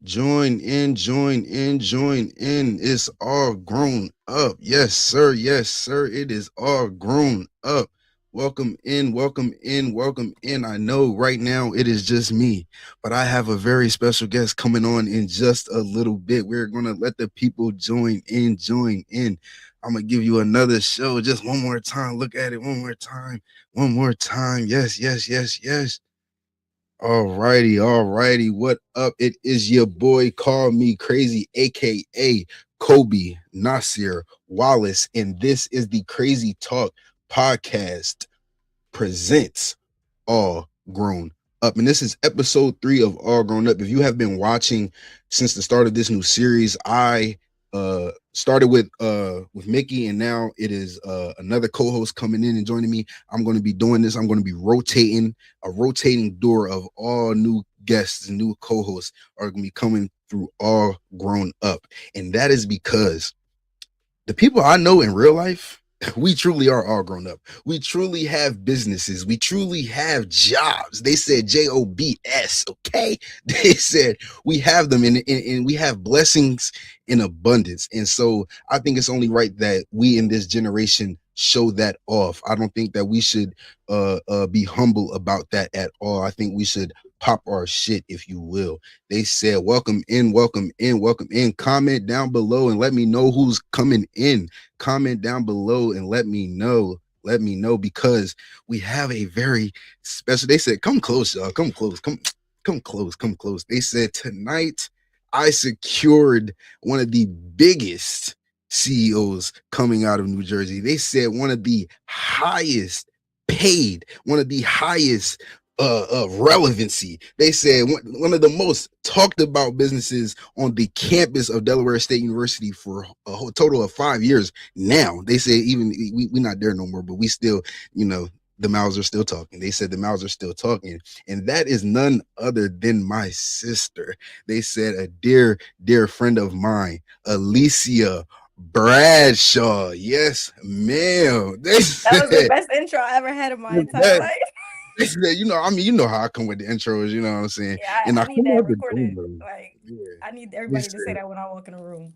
Join in, join in, join in. It's all grown up. Yes, sir. Yes, sir. It is all grown up. Welcome in, welcome in, welcome in. I know right now it is just me, but I have a very special guest coming on in just a little bit. We're going to let the people join in, join in. I'm going to give you another show just one more time. Look at it one more time, one more time. Yes, yes, yes, yes. All righty. What up? It is your boy, Call Me Crazy, aka Kobe Nasir Wallace, and this is the Crazy Talk podcast presents All Grown Up. And this is episode 3 of All Grown Up. If you have been watching since the start of this new series, I started with Mickey, and now it is another co-host coming in and joining me. I'm going to be doing this. I'm going to be rotating a rotating door of all new guests and new co-hosts are going to be coming through All Grown Up. And that is because the people I know in real life, we truly are all grown up. We truly have businesses. We truly have jobs. They said JOBS, okay? They said we have them and we have blessings in abundance. And so I think it's only right that we in this generation show that off. I don't think that we should be humble about that at all. I think we should pop our shit, if you will. They said, welcome in, welcome in, welcome in. Comment down below and let me know who's coming in. Comment down below and let me know. Let me know because we have a very special. They said, come close, y'all. Come close. Come close. Come close. They said tonight I secured one of the biggest CEOs coming out of New Jersey. They said one of the highest paid, one of the highest of relevancy. They said one of the most talked about businesses on the campus of Delaware State University for a whole total of 5 years now. They say even we not there no more, but we still, the mouths are still talking. They said the mouths are still talking. And that is none other than my sister. They said a dear, dear friend of mine, Alycia Bradshaw. Yes, ma'am. They That was the said best intro I ever had in my entire that life. you know how I come with the intros, you know what I'm saying? Yeah, And I I need come that out the dome, recorded. bro. Like, Yeah. I need They everybody to say said, that when I walk in a room.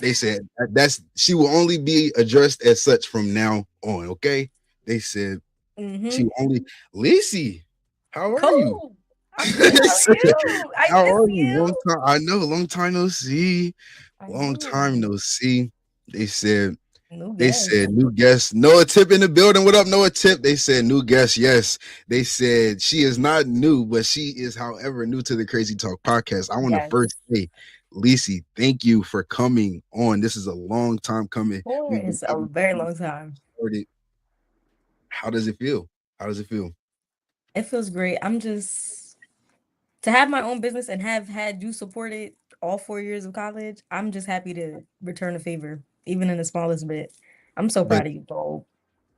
they said that's she will only be addressed as such from now on, okay? They said she Mm-hmm. will only Lyci, how are you? Cool. I'm good. How are you? I How miss are you? you. Long time. I know, long time no see. I Long time know. no see. They said No They guess. said new guest, Noah Tip in the building. What up, Noah Tip? They said new guest, yes. They said she is not new, but she is, however, new to the Crazy Talk podcast. I want to Yes. first say, Lyci, thank you for coming on. This is a long time coming. For We've been it's a having very long time. started. How does it feel? How does it feel? It feels great. I'm just to have my own business and have had you supported all 4 years of college. I'm just happy to return a favor, even in the smallest bit. I'm so But proud of you, Cole.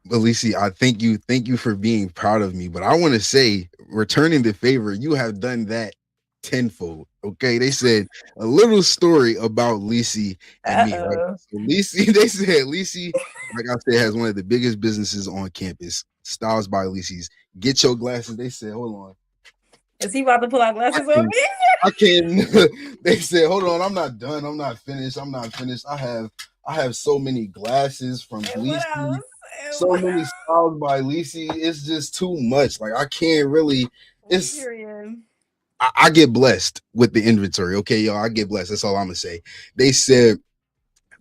Lyci, I thank you for being proud of me. But I want to say, returning the favor, you have done that tenfold. Okay, they said a little story about Lyci and me, right? Uh-oh. So Lyci, they said Lyci, like I said, has one of the biggest businesses on campus. Styles by Lyci's. Get your glasses. They said, hold on. Is he about to pull out I glasses on can me? I can they said, hold on, I'm not done. I'm not finished. I'm not finished. I have so many glasses from And what Lyci, else? And so what many styles by Lyci. It's just too much. Like I can't really it's Period. I get blessed with the inventory. Okay, y'all. I get blessed. That's all I'm gonna say. They said,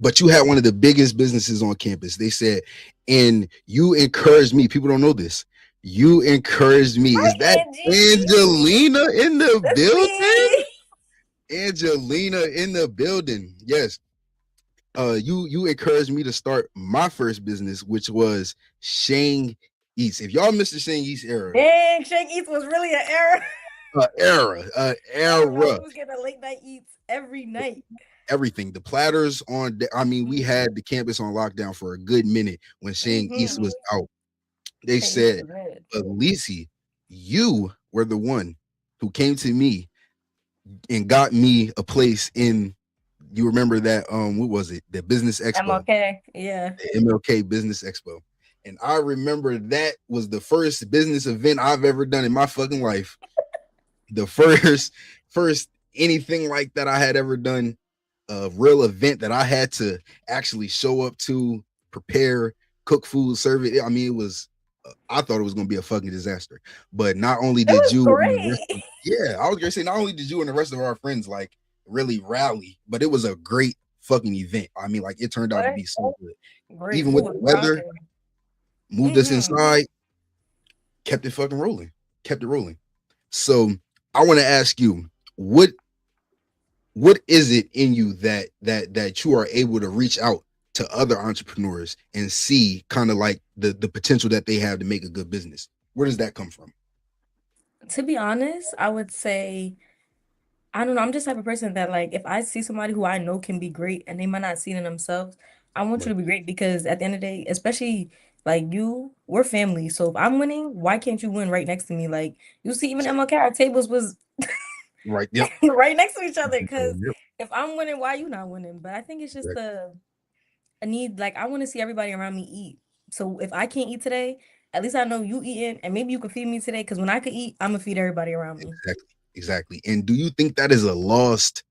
but you had one of the biggest businesses on campus. They said, and you encouraged me. People don't know this. You encouraged me. Is that Hi, Angie. Angelina in the That's building? me. Angelina in the building. Yes. You encouraged me to start my first business, which was Shang Eats. If y'all missed the Shang Eats Dang, Shake Eats was really an error. era, We was getting a late night eats every night. everything. The platters on. I mean, we Mm-hmm. had the campus on lockdown for a good minute when Shang East Mm-hmm. was out. They Shake Eats said, was good. Alycia, you were the one who came to me and got me a place in. You remember that? What was it? The Business I'm Expo, okay. Yeah. the MLK Business Expo. And I remember that was the first business event I've ever done in my fucking life. The first anything like that I had ever done, a real event that I had to actually show up to, prepare, cook food, serve it. I mean, it was. I thought it was going to be a fucking disaster. But not only It did was you and the rest great. of, yeah, I was gonna say not only did you and the rest of our friends like really rally, but it was a great fucking event. I mean, like it turned out to What? be so good. Great Even with food the was weather, rocking. moved us Mm-hmm. inside, kept it fucking rolling, kept it rolling. So I want to ask you, what is it in you that you are able to reach out to other entrepreneurs and see kind of like the potential that they have to make a good business? Where does that come from? To be honest, I would say I don't know. I'm just the type of person that like if I see somebody who I know can be great and they might not see it in themselves, I want you Right. to be great because at the end of the day, especially like you, we're family. So if I'm winning, why can't you win right next to me? Like you see, even Exactly. MLK, our tables was Right. Yep. right next to each other. Because Yep. if I'm winning, why you not winning? But I think it's just Right. a need. Like I want to see everybody around me eat. So if I can't eat today, at least I know you eating, and maybe you can feed me today. Because when I could eat, I'm gonna feed everybody around me. Exactly. Exactly. And do you think that is a lost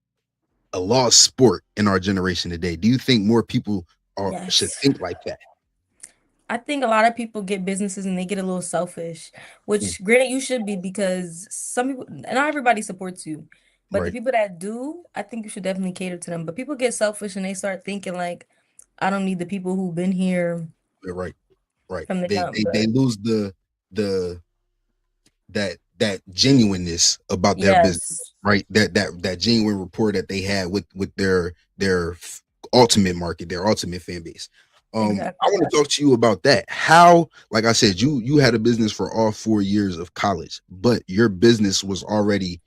sport in our generation today? Do you think more people should Yes. think like that? I think a lot of people get businesses and they get a little selfish, Mm, which granted you should be because some people, not everybody supports you. But the right. people that do, I think you should definitely cater to them. But people get selfish and they start thinking like, I don't need the people who've been here Right. Right. from the jump. They But lose the that genuineness about their business, yes, right? That genuine rapport that they had with their ultimate market, their ultimate fan base. I exactly. want to talk to you about that. How, like I said, you had a business for all 4 years of college, but your business was already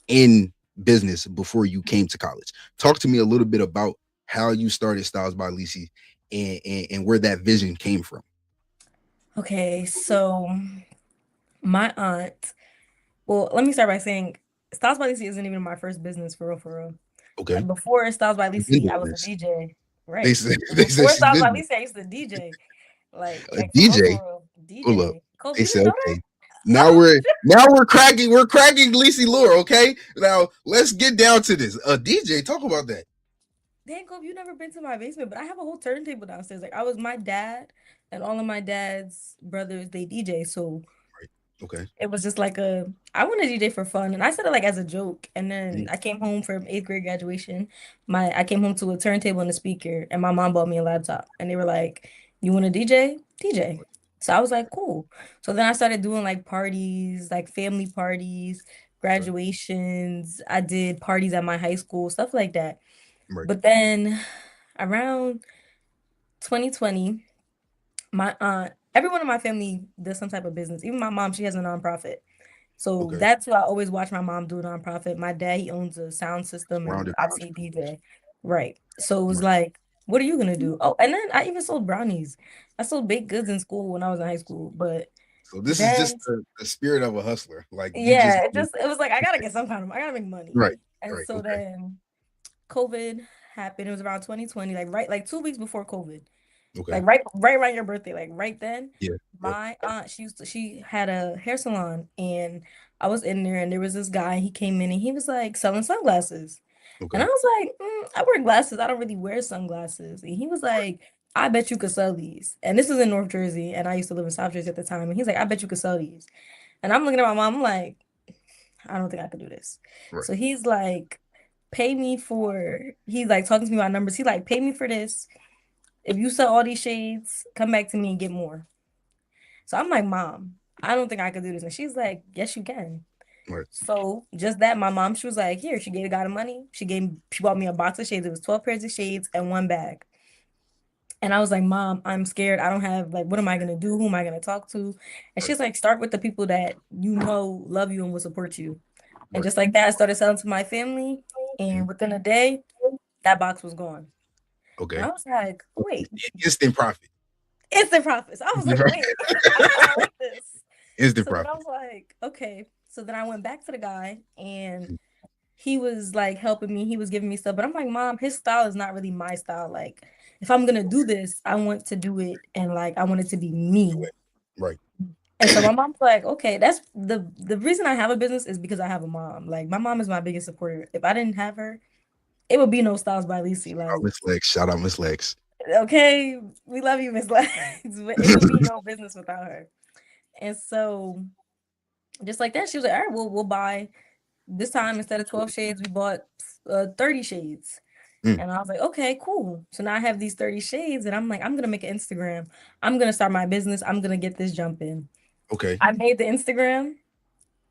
in business before you came to college. Talk to me a little bit about how you started Styles by Lyci and where that vision came from. Okay, so my aunt, well, let me start by saying Styles by Lyci isn't even my first business for real, for real. Okay. Before Styles by You've been Lyci, I doing was a this. DJ. They Right. said they said Before she's Styles by been Lyci, I used to DJ. a Like DJ. for real, Hold up. DJ. Kobe, They you didn't said, know okay. that? Now we're cracking Lisi lore, okay? Now let's get down to this. DJ, talk about that. Dang, Kobe, you never been to my basement, but I have a whole turntable downstairs. Like I was my dad and all of my dad's brothers, they DJ. So Right. Okay. it was just like I want to DJ for fun. And I said it like as a joke. And then Mm, I came home from eighth grade graduation. I came home to a turntable and a speaker, and my mom bought me a laptop. And they were like, "You want to DJ? DJ." right. So I was like, cool. So then I started doing like parties, like family parties, Okay. graduations. I did parties at my high school, stuff like that. Right. But then around 2020, my aunt, everyone in my family does some type of business. Even my mom, she has a nonprofit. So Okay. that's why I always watch my mom do a nonprofit. My dad, he owns a sound system and Surrounded by obviously entrepreneurs. DJ. Right. So it was Right. like, what are you gonna do? Oh, and then I even sold brownies. I sold baked goods in school when I was in high school. But So this is just then the spirit of a hustler. Like you just yeah, it was like I gotta get some kind of I gotta make money. right. And Right. so Okay. then COVID happened. It was around 2020, like 2 weeks before COVID. Okay. Like right around your birthday, like right then, Yeah. Yep. my aunt, she had a hair salon and I was in there and there was this guy, he came in and he was like selling sunglasses. And I Okay. was like, I wear glasses. I don't really wear sunglasses. And he was like, I bet you could sell these. And this was in North Jersey and I used to live in South Jersey at the time. And he's like, I bet you could sell these. And I'm looking at my mom, I'm like, I don't think I could do this. Right. So he's like, he's like talking to me about numbers. He like, pay me for this. If you sell all these shades, come back to me and get more. So I'm like, Mom, I don't think I could do this. And she's like, yes, you can. Right. So just that, my mom, she was like, here, she gave the guy the money. She bought me a box of shades. It was 12 pairs of shades and one bag. And I was like, Mom, I'm scared. I don't have like, what am I gonna do? Who am I gonna talk to? And Right. she's like, start with the people that you know love you and will support you. And Right. just like that, I started selling to my family. And Mhm. within a day, that box was gone. And I Okay. was like, wait, Instant profit. instant profits. I was like, Right. wait, I think I like this. Instant So then I profit. was like, okay. So then I went back to the guy and he was like helping me. He was giving me stuff. But I'm like, Mom, his style is not really my style. Like, if I'm gonna do this, I want to do it and like I want it to be me. Right. And so my mom's like, okay, that's the reason I have a business is because I have a mom. Like my mom is my biggest supporter. If I didn't have her, it would be no Styles by Lyci. Shout out Like, Miss Lex. Shout out Miss Lex. okay, we love you, Miss Lex, but it would be no business without her. And so just like that, she was like, all right, we'll buy this time instead of 12 shades, we bought 30 shades. Mm, And I was like, okay, cool. So now I have these 30 shades, and I'm like, I'm gonna make an Instagram. I'm gonna start my business. I'm gonna get this jumping. okay. I made the Instagram,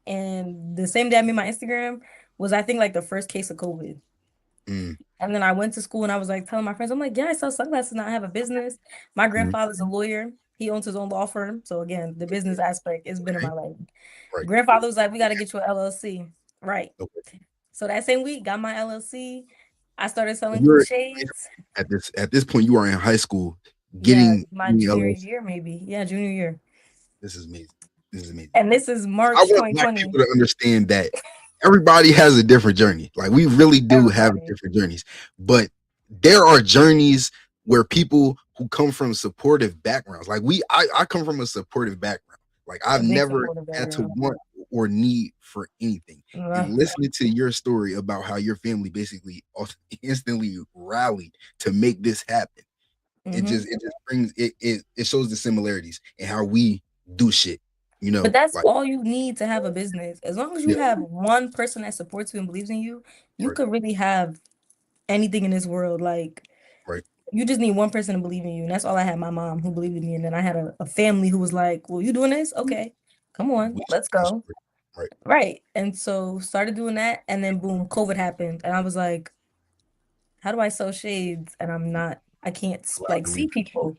and the same day I made my Instagram was I think like the first case of COVID. Mm, And then I went to school and I was like telling my friends, I'm like, yeah, I sell sunglasses and I have a business. My mm, grandfather's a lawyer. He owns his own law firm. So again, the business aspect has been in okay. my life. Right. Grandfather was like, we got to get you an LLC. Right. Okay. So that same week, got my LLC. I started selling You're shades. at this point you are in high school Yeah, getting my getting junior LLC. year, maybe. Yeah, junior year. This is amazing. This is amazing. And this is I March want Black 2020. people to understand that everybody has a different journey. Like we really do have Everybody. different journeys, but there are journeys where people who come from supportive backgrounds, like I come from a supportive background. Like I've A big never supportive had to background. want or need for anything. And Nothing. listening to your story about how your family basically instantly rallied to make this happen, Hmm. it just brings it shows the similarities in how we do shit. You But know, that's like all you need to have a business. As long as you yeah, have one person that supports you and believes in you, you right, could really have anything in this world. Like right. you just need one person to believe in you. And that's all I had, my mom who believed in me. And then I had a family who was like, well, you doing this? Okay, come on, let's We go. support it. Right. Right. And so started doing that. And then boom, COVID happened. And I was like, how do I sew shades? And I can't Allowed like to see reach people. people.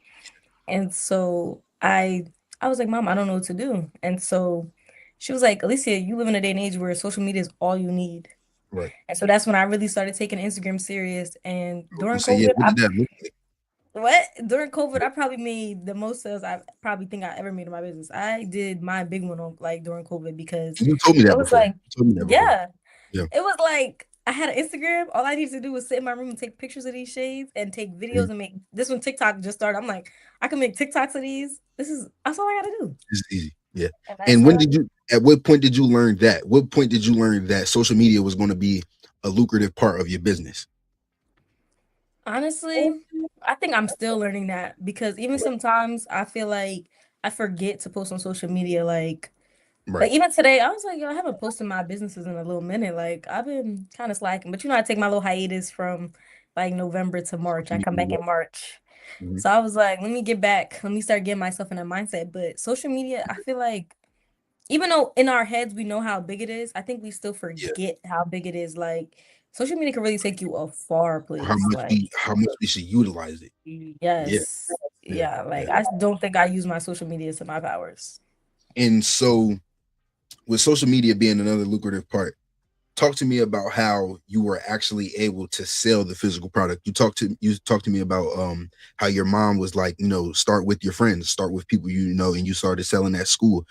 And so I was like, Mom, I don't know what to do. And so she was like, Alycia, you live in a day and age where social media is all you need. Right. And so that's when I really started taking Instagram serious. And I was gonna during say, yeah, COVID, what did that look like? during COVID, I probably made the most sales I probably think I ever made in my business. I did my big one on like during COVID because You told me it that was before. like, You told me that before. yeah, Yeah. it was like I had an Instagram. All I needed to do was sit in my room and take pictures of these shades and take Mhm. videos and make this when TikTok just started. I'm like, I can make TikToks of these. That's all I gotta do. It's easy. Yeah. And I And when started. did you at what point did you learn that? What point did you learn that social media was going to be a lucrative part of your business? Honestly, I think I'm still learning that because even Right. sometimes I feel like I forget to post on social media. Like Right. even today, I was like, yo, I haven't posted my businesses in a little minute. Like I've been kind of slacking, but I take my little hiatus from like November to March. Social I come back media. in March. Mhm. So I was like, let me get back. Let me start getting myself in that mindset. But social media, I feel like even though in our heads we know how big it is, I think we still Yeah. forget how big it is. Like social media can really take you a far place. Like How much we should utilize it. Yeah. yes. Yeah. Yeah. Like Yeah. I don't think I use my social media to my powers. And so with social media being another lucrative part, talk to me about how you were actually able to sell the physical product. You talked to me about how your mom was like, start with your friends, start with people and you started selling at school.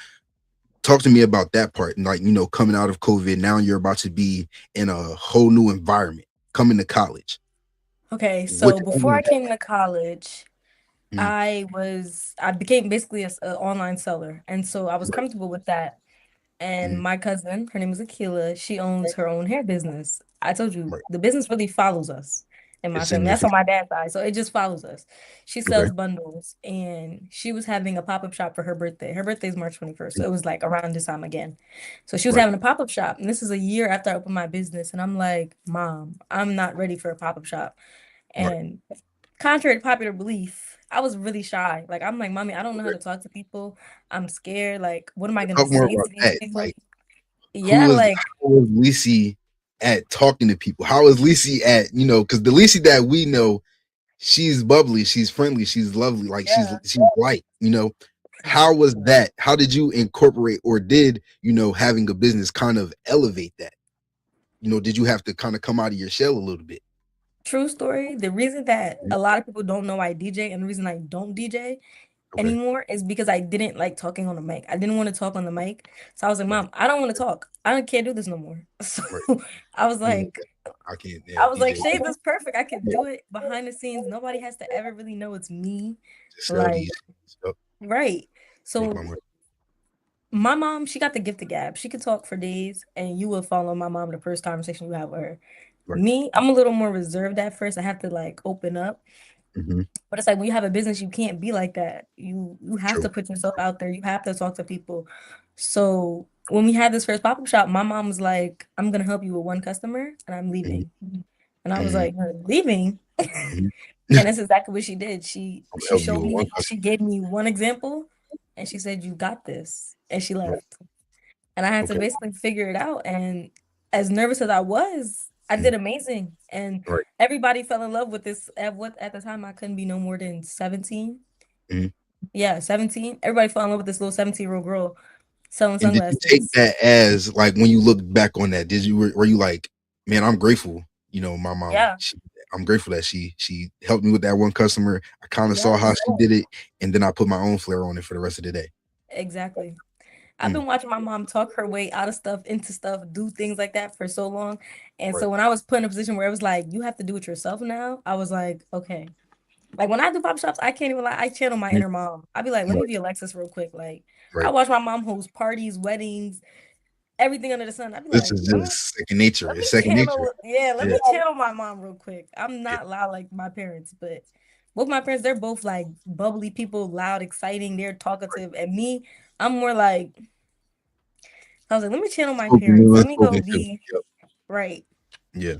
Talk to me about that part. And like, coming out of COVID, now you're about to be in a whole new environment, coming to college. Okay, What so before I came to college, mm, I became basically a online seller. And so I was right, comfortable with that. And mm, my cousin, her name is Akila, she owns her own hair business. I told you right. the business really follows us in my It's in family. your That's on face. my dad's side. So it just follows us. She Okay. sells bundles and she was having a pop-up shop for her birthday. Her birthday is March 21st. Mm, So it was like around this time again. So she was right, having a pop-up shop. And this is a year after I opened my business. And I'm like, Mom, I'm not ready for a pop-up shop. right. And contrary to popular belief, I was really shy. Like I'm like, Mommy, I don't know how Okay. to talk to people. I'm scared. Like, what am I gonna Talk more say about to these that. people? Like, Yeah, like how was Lyci at talking to people? How was Lyci at, because the Lyci that we know, she's bubbly, she's friendly, she's lovely, like yeah. she's light. How was that? How did you incorporate, or did having a business kind of elevate that? Did you have to kind of come out of your shell a little bit? True story. The reason that a lot of people don't know I DJ and the reason I don't DJ Okay. anymore is because I didn't like talking on the mic. I didn't want to talk on the mic. So I was like, Right. Mom, I don't want to talk. Can't do this no more. So Right. I was Yeah. like, I can't. Yeah. I was like, DJ. Shades is perfect. I could Yeah. do it behind the scenes. Nobody has to ever really know it's me. Just sell Like, these stuff. right. Make my So money. My mom, she got the gift of gab. She could talk for days, and you will follow my mom the first conversation you have with her. Right. Me, I'm a little more reserved at first. I have to like open up. Mm-hmm. But it's like when you have a business, you can't be like that. You have True. to put yourself out there. You have to talk to people. So when we had this first pop-up shop, my mom was like, I'm gonna help you with one customer and I'm Mm-hmm. leaving. And I was Mm-hmm. like, "You're leaving?" Mm-hmm. And that's exactly what she did. I'm gonna She help you showed with one me, she gave me one example and she said, "You got this." And she customer. left. And I had to Okay. basically figure it out. And as nervous as I was, I Mhm. did amazing. And Right. everybody fell in love with this at the time I couldn't be no more than 17. Mhm. Yeah, 17. Everybody fell in love with this little 17-year-old girl selling And did you take sunglasses. that as like when you look back on that? Did you were you like, man, I'm grateful. You know, my mom. Yeah. I'm grateful that she helped me with that one customer. I kind of saw how Yes, she did it, and then I put my own flair on it for the rest of the day. exactly. I've Mm, been watching my mom talk her way out of stuff, into stuff, do things like that for so long. And right. so when I was put in a position where it was like, you have to do it yourself now, I was like, okay. Like when I do pop shops, I can't even lie. I channel my Mhm. inner mom. I'd be like, let me Right. be Alexis real quick. Like I Right. watch my mom host parties, weddings, everything under the sun. I'd be This like, is just second nature. let me It's second nature. channel, yeah, let Yeah. me channel my mom real quick. I'm Yeah. not loud like my parents, but both my parents, they're both like bubbly people, loud, exciting, they're Right. talkative. And me, I'm more like, I was like, let me channel my Spoken parents. and Let me go unspoken too. be Yep. right. Yeah.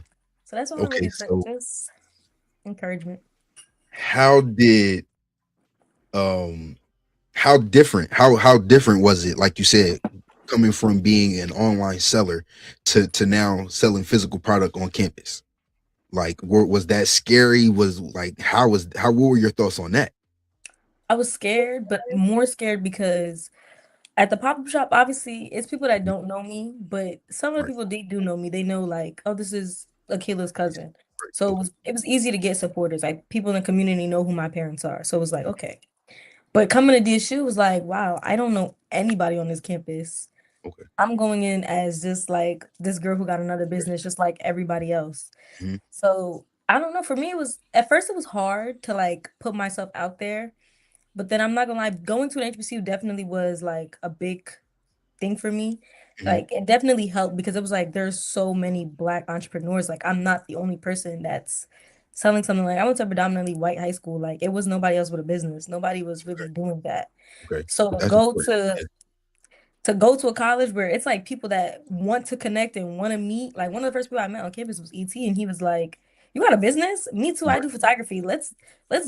So that's all I Okay. really took, So just encouragement. how did um how different was it, like you said, coming from being an online seller to now selling physical product on campus? Like, was that scary? Was like, how what were your thoughts on that? I was scared, but more scared because at the pop-up shop, obviously, it's people that Mhm. don't know me, but some of the Right. people they do know me. They know like, oh, this is Akila's cousin. Right. So Okay. it was easy to get supporters. Like people in the community know who my parents are. So it was like, okay. But coming to DSU was like, wow, I don't know anybody on this campus. Okay. I'm going in as just like this girl who got another business, just like everybody else. Mhm. So I don't know. For me, it was at first it was hard to like put myself out there, but then I'm not gonna lie, going to an HBCU definitely was like a big thing for me. Mhm. Like it definitely helped because it was like there's so many black entrepreneurs. Like I'm not the only person that's selling something. Like I went to a predominantly white high school. Like it was nobody else with a business. Nobody was Okay. really doing that. Okay. So That's important. Yeah. to go to a college where it's like people that want to connect and want to meet. Like one of the first people I met on campus was ET, and he was like, "You got a business? Me too. I Right. do photography. Let's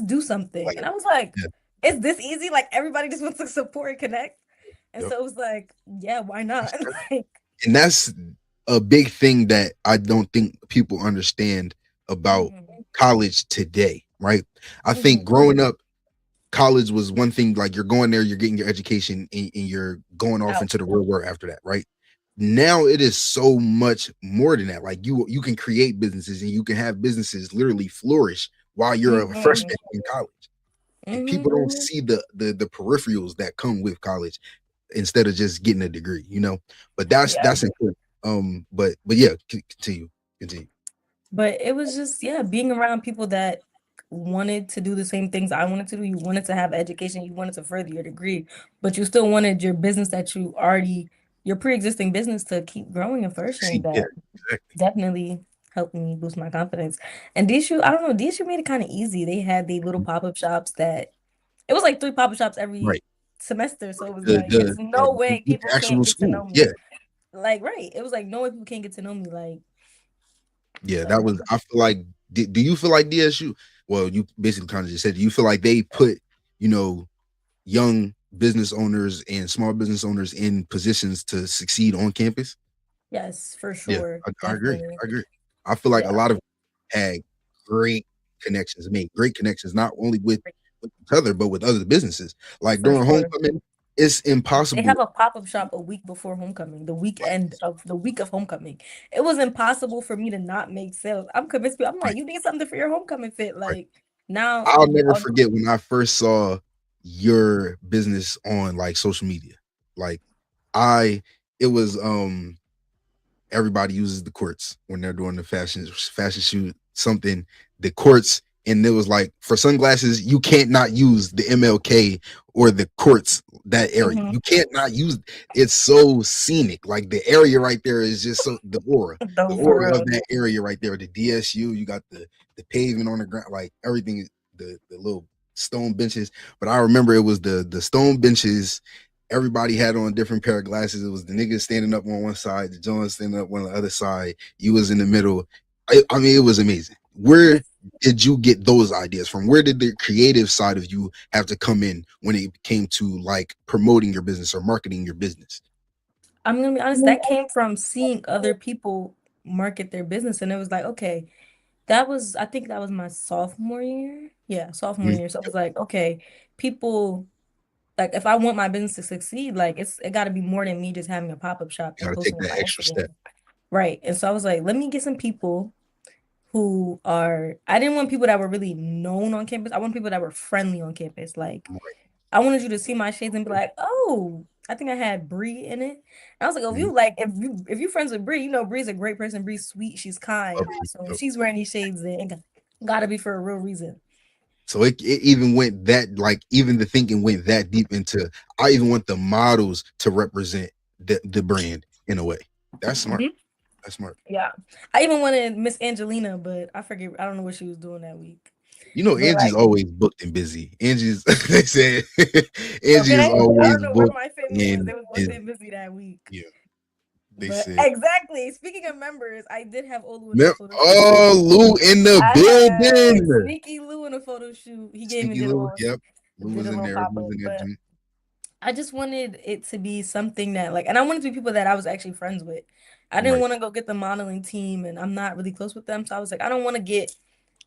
do something." Like, And I was like, yeah. "Is this easy? Like everybody just wants to support and connect." And Yep. so it was like, "Yeah, why not?" That's Like, and that's a big thing that I don't think people understand about mhm, college today, right? I think mhm, growing up, college was one thing, like you're going there, you're getting your education, and you're going off out. into the real world after that, right? Now it is so much more than that. Like you can create businesses and you can have businesses literally flourish while you're a Mhm, freshman in college. And people mhm. don't see the peripherals that come with college instead of just getting a degree, you know. But Yeah. that's important. But yeah, continue, continue. But it was just, yeah, being around people that wanted to do the same things I wanted to do. You wanted to have education, you wanted to further your degree, but you still wanted your business that you already, your pre-existing business to keep growing and flourishing. See, yeah, That exactly. definitely helped me boost my confidence. And DSU, I don't know, DSU made it kind of easy. They had the little pop-up shops that it was like three pop-up shops every Right. semester. So it was The like, it's the no way the people can't actual get to school. know Yeah. me. Like, right. It was like no way people can't get to know me. Like, Yeah, that so was. I feel like. Do you feel like DSU? Well, you basically kind of just said. Do you feel like they put, you know, young business owners and small business owners in positions to succeed on campus? yes, for Yeah, sure. I agree. Definitely. I agree. I feel like a Yeah. lot of had great connections, made great connections, not only with each other, but with other businesses. Like For during sure. homecoming, it's They impossible. have a pop-up shop a week before homecoming, the week of homecoming. It was impossible for me to not make sales. I'm convinced people, I'm Right, like, you need something for your homecoming fit. right. Like now I'll never on forget when I first saw your business on like social media. Like I it was everybody uses the courts when they're doing the fashion shoot, something, the courts, and it was like for sunglasses, you can't not use the MLK or the courts that area. Hmm. You can't not use. It's so scenic. Like the area right there is just so the Though for aura of real. that area right there. The DSU, you got the pavement on the ground, like everything. The little stone benches. But I remember it was the stone benches. Everybody had on a different pair of glasses. It was the niggas standing up on one side, the Jones standing up on the other side. You was in the middle. I mean, it was amazing. Where did you get those ideas from? Where did the creative side of you have to come in when it came to like promoting your business or marketing your business? I'm gonna be honest, that came from seeing other people market their business, and it was like, okay, that was, I think that was my sophomore year. Yeah, sophomore Mhm. year. So it was like, okay, people, like if I want my business to succeed, like it got to be more than me just having a pop-up shop Got and to take posting on that my extra step. Instagram. Right. And so I was like, let me get some people who are, I didn't want people that were really known on campus. I want people that were friendly on campus. Like Right. I wanted you to see my shades and be like, oh, I think I had Bree in it. And I was like, oh, if Mhm. you like, if you friends with Bree, you know Bree's a great person. Bree's sweet, she's kind. Lovely. So if Yep. she's wearing these shades, then it gotta be for a real reason. So it even went that like even the thinking went that deep into I even want the models to represent the brand in a way. That's smart. Mhm. That's smart. Yeah. I even wanted Miss Angelina, but I forget, I don't know what she was doing that week. You know, But Angie's like, always booked and busy. Angie's they said Angie is okay, I always don't know where booked my family was. and They was booked busy. and busy that week. Yeah, they But said. exactly. Speaking of members, I did have Olu in that photo shoot. Oh, Lou in the I had building. Sneaky Lou in a photo shoot. He gave me Sneaky Lou. Yep. Lou did was a in little there. pop Lou was up, in but there. I just wanted it to be something that like, and I wanted to be people that I was actually friends with. I didn't Right. want to go get the modeling team, and I'm not really close with them, so I was like, I don't want to get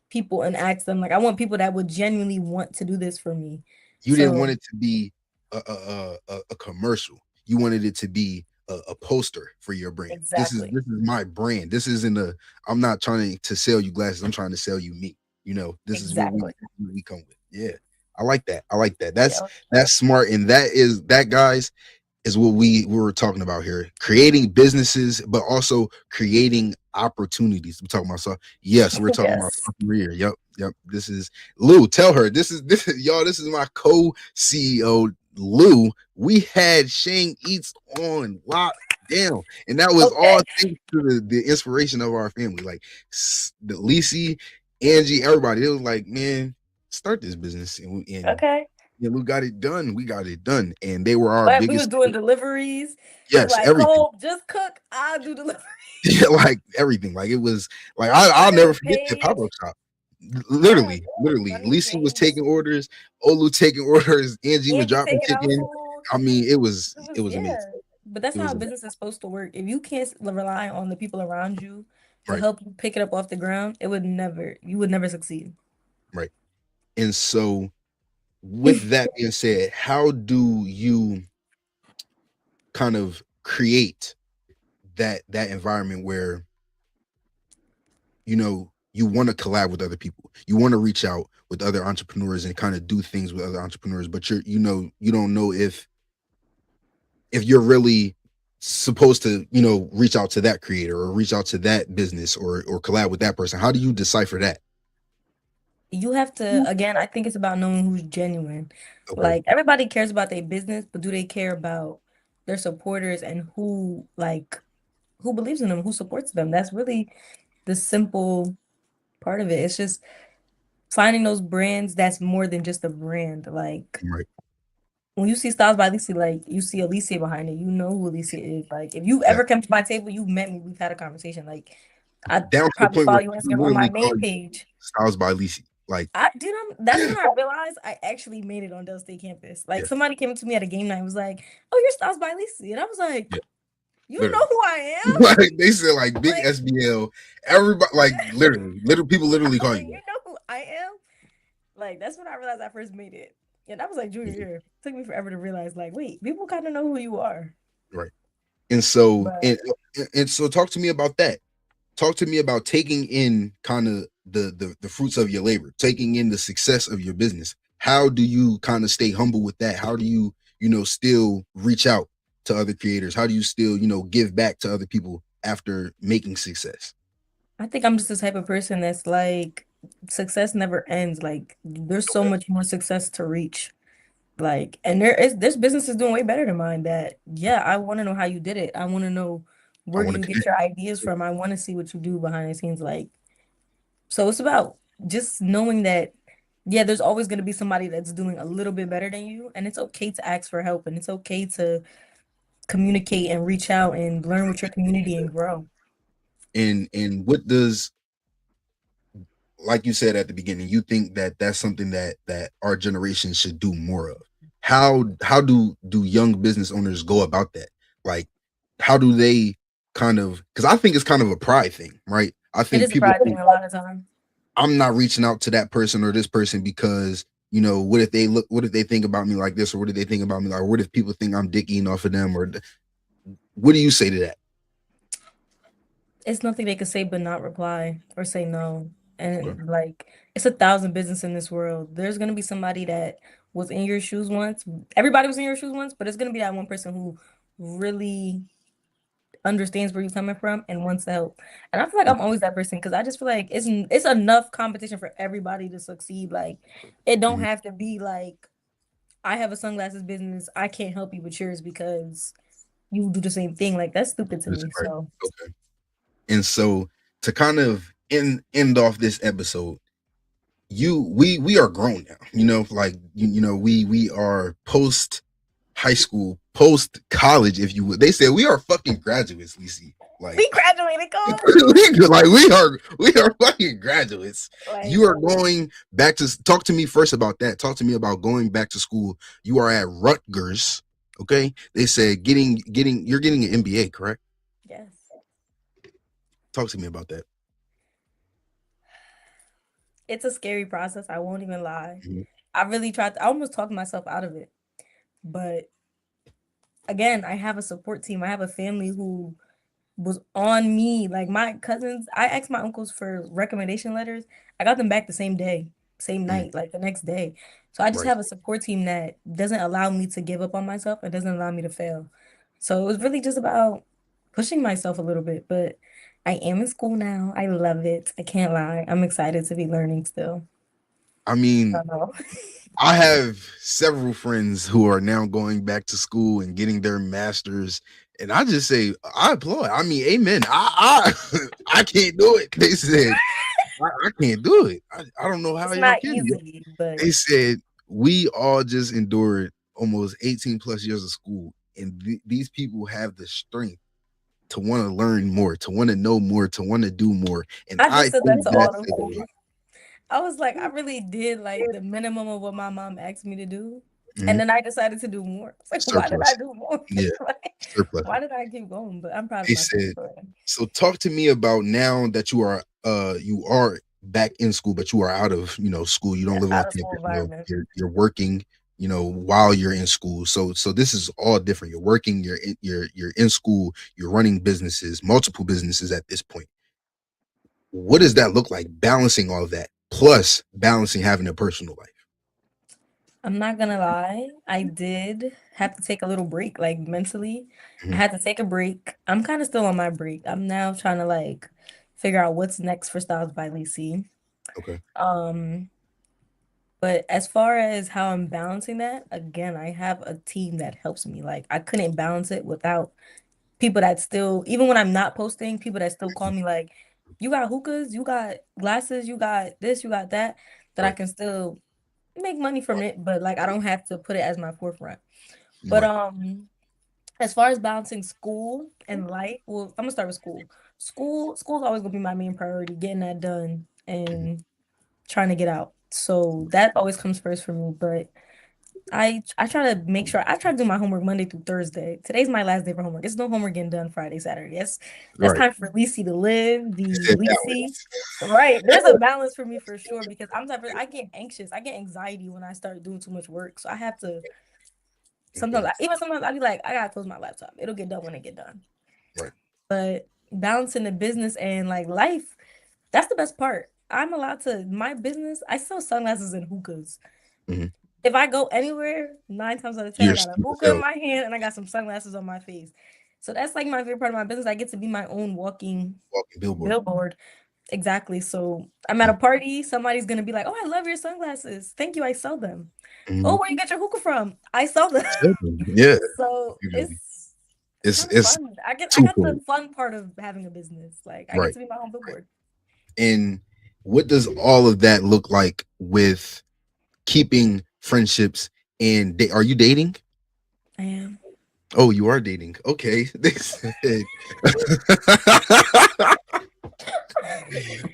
people and ask them. Like, I want people that would genuinely want to do this for me. You didn't want So it to be a commercial. You wanted it to be a poster for your brand. exactly, This is my brand. This isn't a. I'm not trying to sell you glasses. I'm trying to sell you me. You know, this is exactly. what we come with. Yeah, I like that. I like that. That's Yeah. that's smart, and that guys is what we were talking about here. Creating businesses, but also creating opportunities. We're talking about so yes, we're talking about Yes. sophomore year. Yep, yep. This is Lou. Tell her this is y'all. This is my co-CEO Lou. We had Shane Eats on lockdown, and that was all Okay. thanks to the inspiration of our family, like the Lyci, Angie, everybody. It was like, man, start this business, and Okay. yeah, we got it done. We got it done, and they were our But we was biggest. doing deliveries. He Yes, like, everything. Cole, just cook. I'll do delivery. Yeah, like everything. Like it was like I I'll had never a forget that pop page. up shop. I had Literally. running Lisa was page. taking orders, Olu taking orders, Angie was Angie dropping taking out chicken. food. I mean, It it was, was amazing. yeah. But that's It how was a amazing. business is supposed to work. If you can't rely on the people around you to Right, help you pick it up off the ground, you would never succeed. right. And so with that being said, how do you kind of create that environment where you know you want to collab with other people, you want to reach out with other entrepreneurs and kind of do things with other entrepreneurs, but you don't know if you're really supposed to reach out to that creator or reach out to that business or collab with that person. How do you decipher that? You have to, again, I think it's about knowing who's genuine. Okay. Like everybody cares about their business, but do they care about their supporters and who believes in them, who supports them? That's really the simple part of it. It's just finding those brands that's more than just a brand. Like Right. when you see Styles by Lyci, like you see Alycia behind it, you know who Alycia is. Like if you That ever come to my table, you've met me, we've had a conversation. Like I down to the probably point follow where you on people Instagram on my literally call main you page. Styles by Lyci. Like, That's when I realized I actually made it on Dell State campus. Like yeah, somebody came up to me at a game night and was like, "Oh, you're Styles by Lyci," and I was like, yeah, "You know literally. who I am?" Like they said, like big Like, SBL. Everybody, like literally, people literally I was call like, you "You that. know who I am?" Like that's when I realized I first made it, and that was like junior Yeah, year. It took me forever to realize, like, wait, people kind of know who you are. right. And so But and so talk to me about that. Talk to me about taking in kind of the fruits of your labor, taking in the success of your business. How do you kind of stay humble with that? How do you still reach out to other creators? How do you still give back to other people after making success? I think I'm just the type of person that's like, success never ends. Like there's so much more success to reach. Like, and there's businesses doing way better than mine that, yeah, I want to know how you did it. I want to know I where do want you to get connect. your ideas from? I want to see what you do behind the scenes. Like, so it's about just knowing that, yeah, there's always going to be somebody that's doing a little bit better than you. And it's okay to ask for help and it's okay to communicate and reach out and learn with your community and grow. And what does, like you said at the beginning, you think that that's something that our generation should do more of? How do young business owners go about that? Like, how do they kind of, because I think it's kind of a pride thing, right? I It think is a people pride think thing a lot of time. I'm not reaching out to that person or this person because, what if they look, what if they think about me like this, or what if they think about me like, or what if people think I'm dicking off of them, or what do you say to that? It's nothing they could say but not reply or say no. Okay. And like it's a thousand business in this world. There's gonna be somebody that was in your shoes once. Everybody was in your shoes once, but it's gonna be that one person who really understands where you're coming from and wants to help. And I feel like I'm always that person because I just feel like it's enough competition for everybody to succeed. Like it don't Mhm. have to be like I have a sunglasses business. I can't help you with yours because you do the same thing. Like that's stupid to That's me. right. So Okay. And so, to kind of end off this episode, we are grown now, like, we are post high school, post college, if you would. They said we are fucking graduates, Lyci. Like, we graduated, cause like we are fucking graduates. You like are going back to, talk to me first about that. Talk to me about going back to school. You are at Rutgers. Okay. They said you're getting an MBA, correct? yes. Talk to me about that. It's a scary process, I won't even lie. Mhm. I really tried I almost talked myself out of it. But again, I have a support team. I have a family who was on me. Like my cousins, I asked my uncles for recommendation letters. I got them back the same day, same Mm, night, like the next day. So I just right. have a support team that doesn't allow me to give up on myself and doesn't allow me to fail. So it was really just about pushing myself a little bit, but I am in school now. I love it. I can't lie. I'm excited to be learning still. I mean, I know. I have several friends who are now going back to school and getting their masters, and I just say I applaud. I mean, amen. I I can't do it. They said I can't do it. I don't know how It's y'all not can. easy, but They said we all just endured almost 18 plus years of school, and these people have the strength to want to learn more, to want to know more, to want to do more, and I I just said that think to that all them says a lot. too. I was like, I really did like the minimum of what my mom asked me to do. And Mhm. then I decided to do more. It's like, why did I Surplus, do more? yeah, Like, surplus. why did I keep going? But I'm proud of They myself said, for it. so talk to me about now that you are back in school, but you are out of, school. You don't Yeah, live on out of school campus, environment. you're working, while you're in school. So this is all different. You're working, you're in school, you're running businesses, multiple businesses at this point. What does that look like, balancing all of that, plus balancing having a personal life? I'm not gonna lie, I did have to take a little break, like mentally. I Mhm. had to take a break. I'm kind of still on my break. I'm now trying to like figure out what's next for Styles by Lyci. Okay. Um, but as far as how I'm balancing that, again, I have a team that helps me. Like I couldn't balance it without people that still, even when I'm not posting, people that still call me like, you got hookahs, you got glasses, you got this, you got that, that I Right. can still make money from it, but like I don't have to put it as my forefront. But Right. as far as balancing school and life, well, I'm gonna start with school. School's always gonna be my main priority, getting that done Mhm. and trying to get out. So that always comes first for me. But I try to make sure I try to do my homework Monday through Thursday. Today's my last day for homework. It's no homework getting done Friday, Saturday. That's Right. time for Lisi to live, the It's that Lisi. Right. There's a balance for me for sure because I'm the type of, I get anxious. I get anxiety when I start doing too much work. So I have to balance. Okay. even sometimes I'll be like, I gotta close my laptop. It'll get done when it get done. Right. But balancing the business and like life, that's the best part. I'm allowed to my business, I sell sunglasses and hookahs. Mhm. If I go anywhere, 9 times out of 10, I You're got a still hookah in available. my hand and I got some sunglasses on my face. So that's like my favorite part of my business. I get to be my own walking Walking billboard. billboard. exactly. So I'm at a party, somebody's gonna be like, "Oh, I love your sunglasses. Thank you, I sell them." Mm-hmm. Oh, where you get your hookah from? I sell them. Yeah, So literally. it's kind of It's fun. I got the twofold, fun part of having a business. Like I get right? to be my own billboard. And what does all of that look like with keeping friendships and are you dating? I am. Oh, you are dating. Okay. They said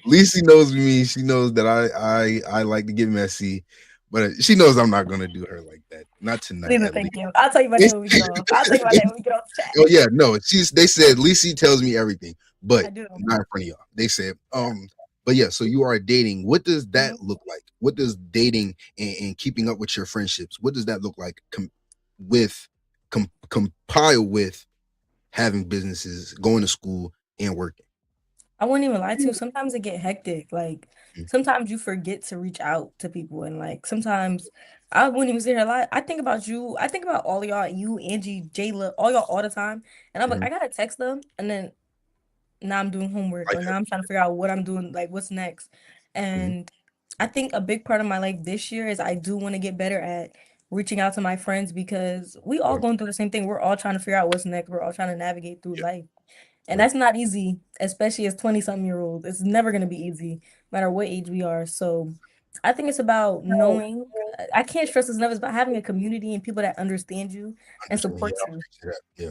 Lyci knows me. She knows that I like to get messy, but she knows I'm not gonna do her like that. Not tonight, Lisa, at thank least. you. I'll tell you my name when we get off. I'll tell you my name when we get off the chat. Oh yeah, no. They said Lyci tells me everything, but I do. not in front of y'all. They said, Yeah. but yeah. So you are dating. What does Mhm. that look like? What does dating and keeping up with your friendships? What does that look like? With compile with having businesses, going to school, and working. I wouldn't even lie to you. Sometimes it get hectic. Like Mhm. sometimes you forget to reach out to people, and like sometimes I wouldn't even sit here a lot. I think about you. I think about all of y'all, you, Angie, Jayla, all y'all all the time, and I'm like, Mhm. I gotta text them, and then now I'm doing homework, Life or now happens. I'm trying to figure out what I'm doing, like what's next. Mhm. And I think a big part of my life this year is I do want to get better at reaching out to my friends because we all Right. going through the same thing. We're all trying to figure out what's next. We're all trying to navigate through Yeah. life. And Right. that's not easy, especially as 20-something-year-olds. It's never going to be easy, no matter what age we are. So I think it's about knowing, I can't stress this enough, it's about having a community and people that understand you and Understand. Yeah. support I you. appreciate that.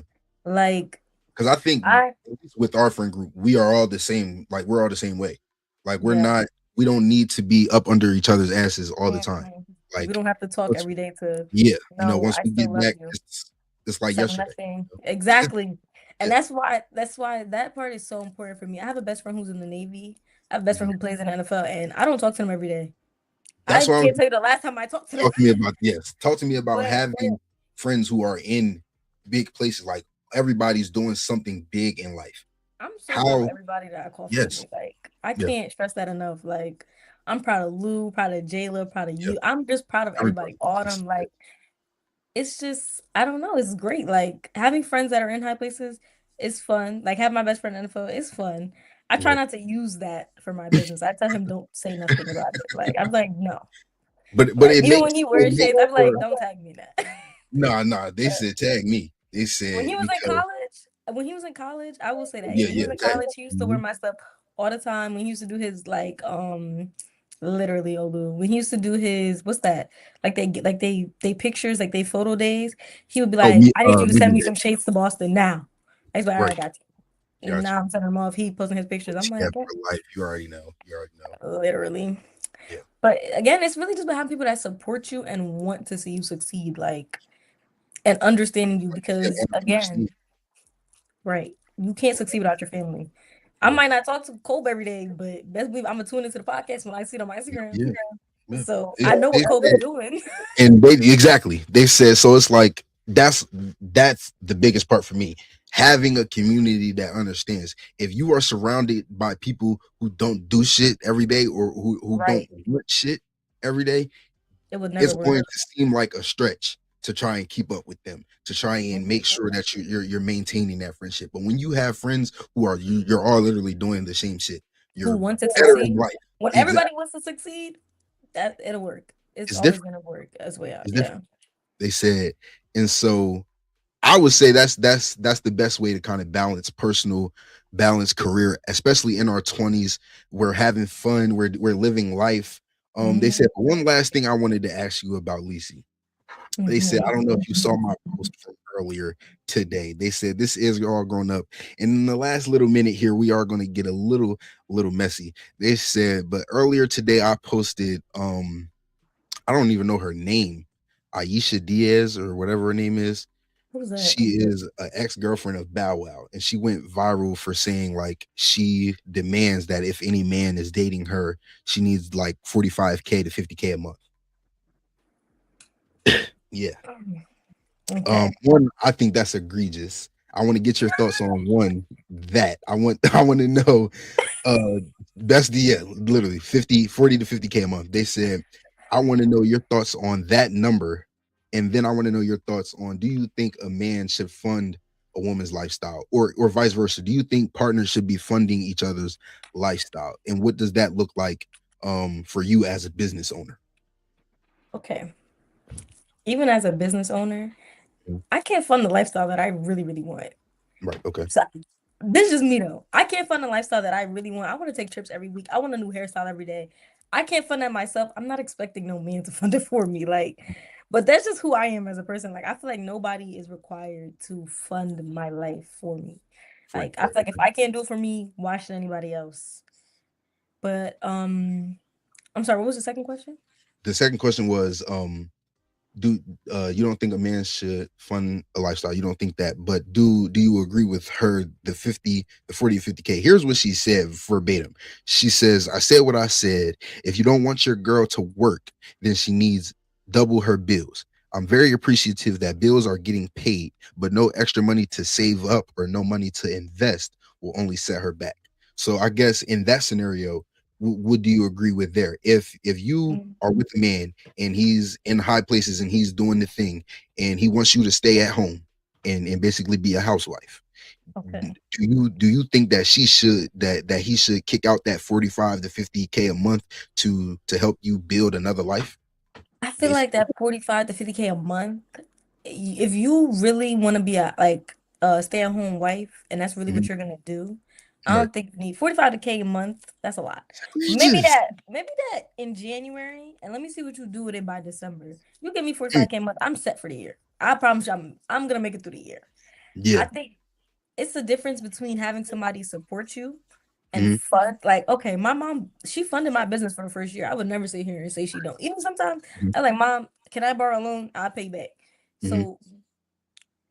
Yeah. Like, Because I think I, at least with our friend group, we are all the same. Like we're all the same way. Like we're yeah. not. We don't need to be up under each other's asses all the time. Mhm. We Like, don't have to talk once- every day to yeah, know once I we still get love back, you. it's like It's like yesterday. nothing. You know? Exactly. And Yeah. that's why that part is so important for me. I have a best friend who's in the Navy. I have a best Mhm. friend who plays in the NFL, and I don't talk to them every day. That's I why I'm can't tell you the last time I talked to them. talk to me about. Yes, talk to me about But having friends who are in big places. Like everybody's doing something big in life. I'm so proud of How? everybody that I call Yes. family. Like, I Yeah. can't stress that enough. Like, I'm proud of Lou, proud of Jayla, proud of Yeah. you. I'm just proud of Everybody. everybody. Yes. Autumn, like, it's just, I don't know, it's great. Like, having friends that are in high places is fun. Like, have my best friend in the NFL is fun. I try Right. not to use that for my business. I tell him, don't say nothing about it. Like, I'm like, no. But Like, it even makes when he it wears shades, makes I'm like, for don't tag me in that. nah. They But said tag me. They when said he was in because when he was in college, I will say that. yeah When he yeah was in tag. college, he used to wear Mhm. my stuff all the time. When he used to do his like literally Olu. When he used to do his what's that? Like they pictures, like they photo days, he would be Oh like, I need you to send media me day. some shades to Boston now. I was like, all right, Right. got you. And Got now I'm sending him off. He posting his pictures. I'm you. Yeah, like, yeah, for life. You already know. You already know. literally. Yeah. But again, it's really just about having people that support you and want to see you succeed, like and understanding you Like you said, because and again, understand. right. You can't succeed without your family. I Right. might not talk to Kobe every day, but best believe I'm gonna tune into the podcast when I see it on my Instagram. Yeah. Yeah. So They, I know they what Kobe's said, doing. and they exactly they said so. It's like that's the biggest part for me. Having a community that understands. If you are surrounded by people who don't do shit every day or who don't Right. want shit every day, It would never it's work. going to seem like a stretch to try and keep up with them, to try and Mhm. make sure that you're maintaining that friendship. But when you have friends who are you're all literally doing the same shit, Who you're wants to better in succeed? life. When Exactly, everybody wants to succeed, that it'll work. It's it's always different. gonna work as well. It's Yeah. different. They said, and so I would say that's the best way to kind of balance career, especially in our 20s. We're having fun. We're living life. They Mhm. said one last thing I wanted to ask you about Lyci. They said, I Mhm. don't know if you saw my post from earlier today. They said this is all grown up. And in the last little minute here, we are going to get a little messy. They said, but earlier today I posted I don't even know her name. Aisha Diaz or whatever her name is. What was that? She is an ex-girlfriend of Bow Wow. And she went viral for saying like she demands that if any man is dating her, she needs like 45K to 50K a month. Yeah. Okay. One, I think that's egregious. I want to get your thoughts on one that I want to know that's the yeah, literally 40 to 50K a month. They said I want to know your thoughts on that number, and then I want to know your thoughts on do you think a man should fund a woman's lifestyle, or vice versa? Do you think partners should be funding each other's lifestyle, and what does that look like for you as a business owner? Okay. Even as a business owner, Mm. I can't fund the lifestyle that I really, really want. Right. Okay. So this is just me though. I can't fund the lifestyle that I really want. I want to take trips every week. I want a new hairstyle every day. I can't fund that myself. I'm not expecting no man to fund it for me. Like, but that's just who I am as a person. Like, I feel like nobody is required to fund my life for me. For you. Like, I feel Right. like if I can't do it for me, why should anybody else? But I'm sorry, what was the second question? The second question was, do you don't think a man should fund a lifestyle? You don't think that, but do you agree with her, the 40 50K? Here's what she said verbatim. She says, I said what I said. If you don't want your girl to work, then she needs double her bills. I'm very appreciative that bills are getting paid, but no extra money to save up or no money to invest will only set her back. So I guess in that scenario, what do you agree with there? If you Mm, are with a man and he's in high places and he's doing the thing and he wants you to stay at home and basically be a housewife, okay. do you think that she should that he should kick out that 45 to 50K a month to help you build another life, I feel like basically? that 45 to 50K a month, if you really want to be a stay-at-home wife and that's really what Mhm. you're gonna do, I Right. don't think you need 45K a month. That's a lot. Maybe Egregious. that in January, and let me see what you do with it by December. You give me 45K a month, I'm set for the year. I promise you I'm gonna make it through the year. I Yeah. think it's the difference between having somebody support you and Hmm. fund. Like, okay, my mom, she funded my business for the first year. I would never sit here and say she don't. Even sometimes I'm like, Mom, can I borrow a loan? I'll pay back. Hmm. So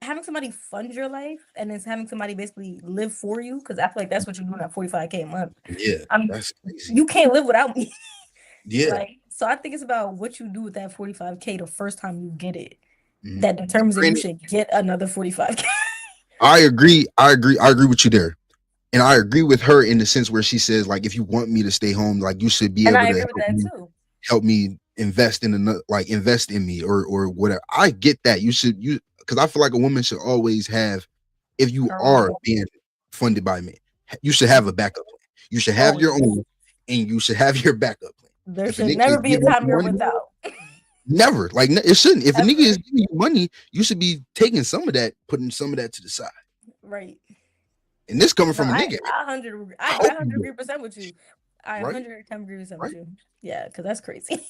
having somebody fund your life and then having somebody basically live for you, because I feel like that's what you're doing at 45K a month. Yeah, I mean, that's crazy. you can't live without me. Yeah. Like, so I think it's about what you do with that 45K the first time you get it Mhm. that determines if you Granted, should get another 45K. I agree with you there. And I agree with her in the sense where she says, like, if you want me to stay home, like, you should be And able I to agree with that too. help me invest in another, like, invest in me or whatever. I get that. You because I feel like a woman should always have, if you Her are own. being funded by men, you should have a backup plan. You should have your Always. own, and you should have your backup plan. There If a should nigga never is be a giving time you you're money, without. never, like, it shouldn't. If a nigga is Ever. giving you money, you should be taking some of that, putting some of that to the side. Right. And this coming No, from a nigga. I I agree. hope I you do. 100% with you. I Right. 110 agree with Right. you. Yeah, because that's crazy.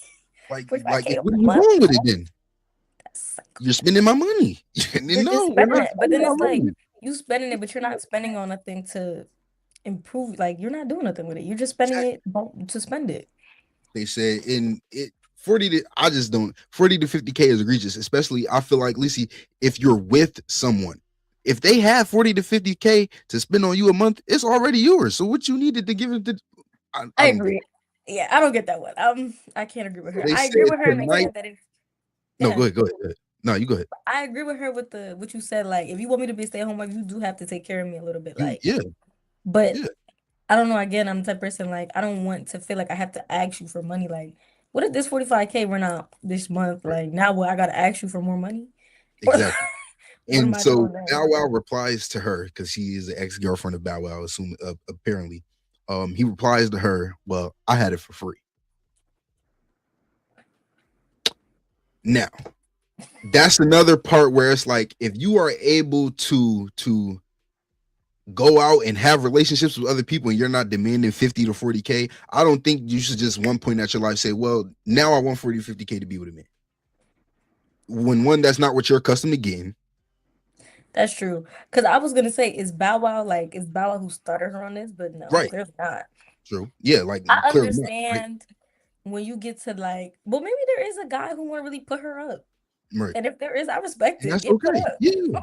Like, 45K a what are you month. doing with it then? That's You're spending my money. you're just No, we're spending not it. But spending then my it's like money. you spending it, but you're not spending on nothing to improve. Like you're not doing nothing with it. You're just spending it to spend it. They said in it 40 to, I just don't, 40 to 50K is egregious, especially I feel like, Lyci, if you're with someone. If they have 40 to 50K to spend on you a month, it's already yours. So what you needed to give it to, I I don't get agree. it. Yeah, I don't get that one. I can't agree with So her. they I agree said with her in the tonight. hand that if No, yeah, go ahead. No, you go ahead. I agree with her with the what you said. Like, if you want me to be a stay-at-home wife, you do have to take care of me a little bit. You, Like, yeah, but yeah, I don't know. Again, I'm the type of person like I don't want to feel like I have to ask you for money. Like, what if this 45K run out this month? right, Like, now what? I gotta ask you for more money, or exactly. what am And I so doing Bow then? Wow replies to her because she is the ex girlfriend of Bow Wow, assume apparently. He replies to her, "Well, I had it for free." Now, that's another part where it's like, if you are able to go out and have relationships with other people and you're not demanding 50 to 40K, I don't think you should just one point at your life say, well, now I want 40 to 50K to be with a man. When one, that's not what you're accustomed to getting. That's true. Because I was gonna say, is Bow Wow who started her on this? But no, Right. clearly not. True. Yeah, like, I clearly not. Right. understand when you get to like, well, maybe there is a guy who want to really put her up, Right. and if there is, I respect And it. that's Get put okay. up, Yeah.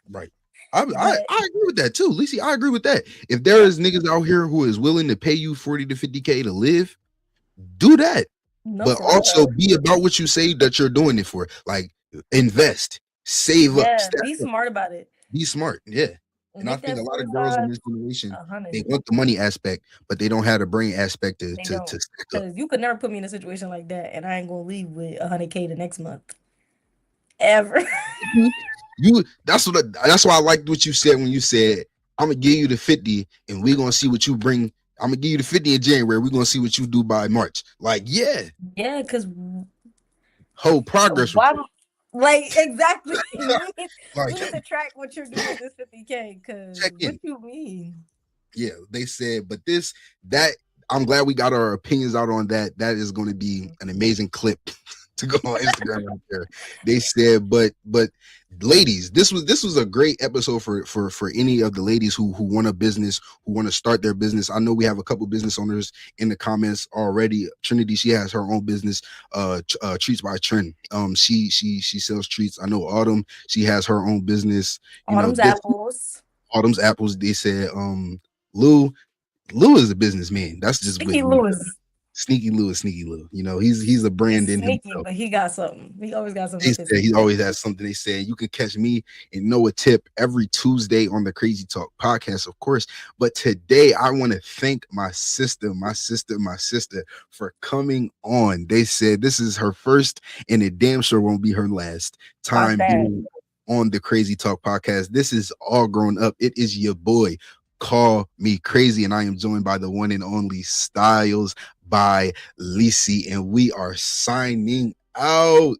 Right. but I agree with that too, Lyci. I agree with that. If there yeah, is niggas out here who is willing to pay you 40 to 50K to live, do that. no, But for real also though. be about what you say that you're doing it for. Like, invest, save up, Yeah, stack be up, smart about it. be smart. Yeah. And I Make think that a lot of girls in 45 this generation, a they hundred. want the money aspect, but they don't have the brain aspect They to don't, stack up. because you could never put me in a situation like that, and I ain't gonna leave with 100K the next month ever. That's why I liked what you said when you said, I'm gonna give you the 50 and we're gonna see what you bring. I'm gonna give you the 50 in January. We're gonna see what you do by March. Like, yeah, Yeah, because whole progress why? report. Like exactly, we Like, need to track what you're doing with this 50K. Because check what in. you mean? Yeah, they said, but that I'm glad we got our opinions out on that. That is going to be an amazing clip to go on Instagram right there. They said, but ladies, this was a great episode for any of the ladies who want a business, who want to start their business. I know we have a couple business owners in the comments already. Trinity, she has her own business, Treats by Trend. She sells treats. I know Autumn, she has her own business. You know, Autumn's apples, Autumn's apples. They said, Lou Lou is a businessman. That's just what Sticky Lewis. Sneaky Lou. You know, he's a brand He's in sneaky, himself. but he got something. He always got something They up his said he sleeve. always has something. They said you can catch me and Noah Tip every Tuesday on the Crazy Talk podcast, of course. But today I want to thank my sister for coming on. They said this is her first and it damn sure won't be her last Clock time that. being on the Crazy Talk podcast. This is all grown up. It is your boy. Call me crazy, and I am joined by the one and only Styles by Lyci, and we are signing out.